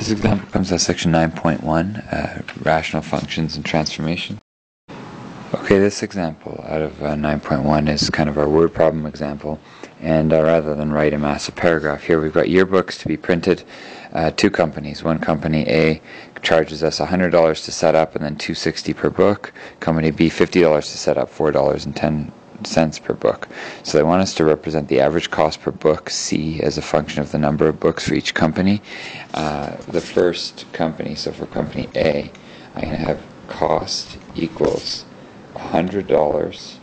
This example comes out of section 9.1, rational functions and transformation. Okay, this example out of 9.1 is kind of our word problem example, and rather than write a massive paragraph here, we've got yearbooks to be printed. Two companies. One company A charges us $100 to set up and then $2.60 per book. Company B $50 to set up, $4.10 per book. So they want us to represent the average cost per book, C, as a function of the number of books for each company. The first company, so for company A, I'm going to have cost equals $100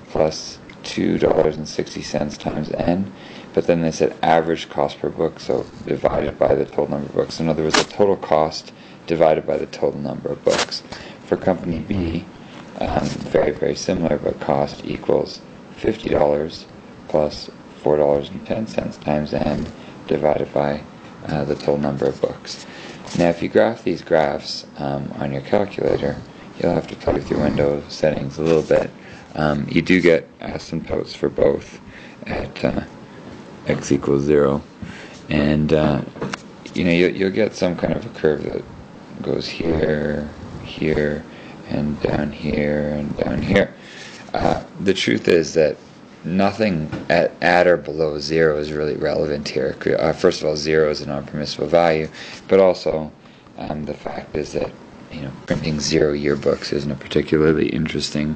plus $2.60 times n, but then they said average cost per book, so divided by the total number of books. In other words, the total cost divided by the total number of books. For company B, very, very similar, but cost equals $50 plus $4.10 times n divided by the total number of books. Now, if you graph these graphs on your calculator, you'll have to play with your window settings a little bit. You do get asymptotes for both at x equals 0, and you'll get some kind of a curve that goes here, here, and down here, and down here. The truth is that nothing at or below 0 is really relevant here. First of all, 0 is a non-permissible value, but also the fact is that printing 0 yearbooks isn't a particularly interesting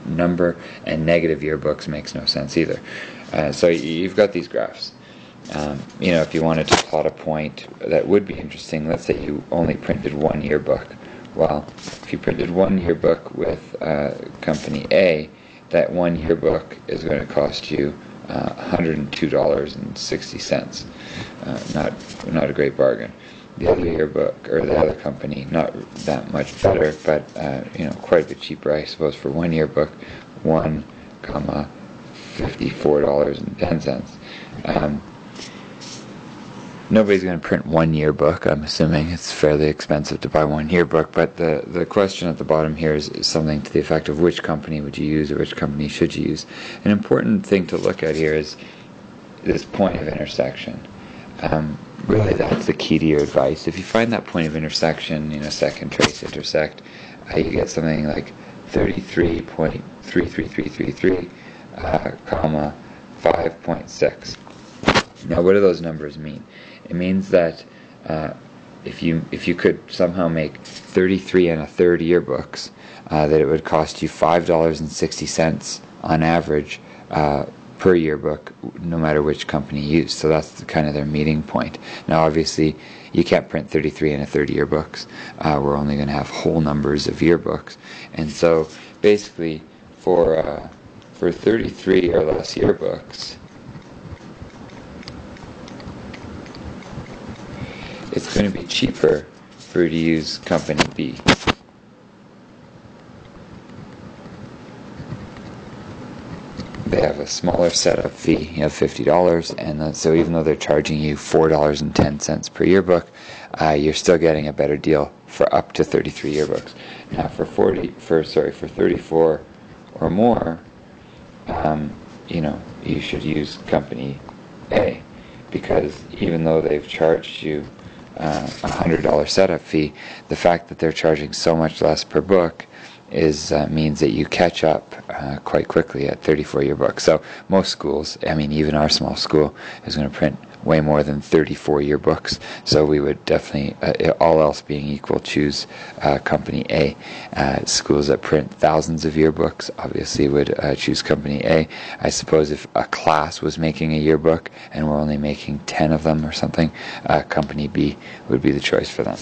number, and negative yearbooks makes no sense either. So you've got these graphs. If you wanted to plot a point that would be interesting, let's say you only printed one yearbook. Well, if you printed one yearbook with company A, that one yearbook is going to cost you $102.60. Not a great bargain. The other yearbook, or the other company, not that much better, but quite a bit cheaper, I suppose, for one yearbook, $54.10. Nobody's going to print one yearbook. I'm assuming it's fairly expensive to buy one yearbook, but the question at the bottom here is something to the effect of which company would you use or which company should you use. An important thing to look at here is this point of intersection. Really, that's the key to your advice. If you find that point of intersection, second trace intersect, you get something like 33.33333, comma 5.6. Now, what do those numbers mean? It means that if you could somehow make 33 1/3 yearbooks, that it would cost you $5.60 on average per yearbook, no matter which company you use. So that's kind of their meeting point. Now, obviously, you can't print 33 1/3 yearbooks. We're only going to have whole numbers of yearbooks, and so basically, for 33 or less yearbooks, it's going to be cheaper for you to use company B. They have a smaller setup fee, $50, and so even though they're charging you $4.10 per yearbook, you're still getting a better deal for up to 33 yearbooks. Now, for 34 or more, you should use company A, because even though they've charged you $100 setup fee, the fact that they're charging so much less per book means that you catch up quite quickly at 34 yearbooks. So most schools, even our small school, is going to print way more than 34 yearbooks. So we would definitely, all else being equal, choose company A. Schools that print thousands of yearbooks obviously would choose company A. I suppose if a class was making a yearbook and we're only making 10 of them or something, company B would be the choice for them.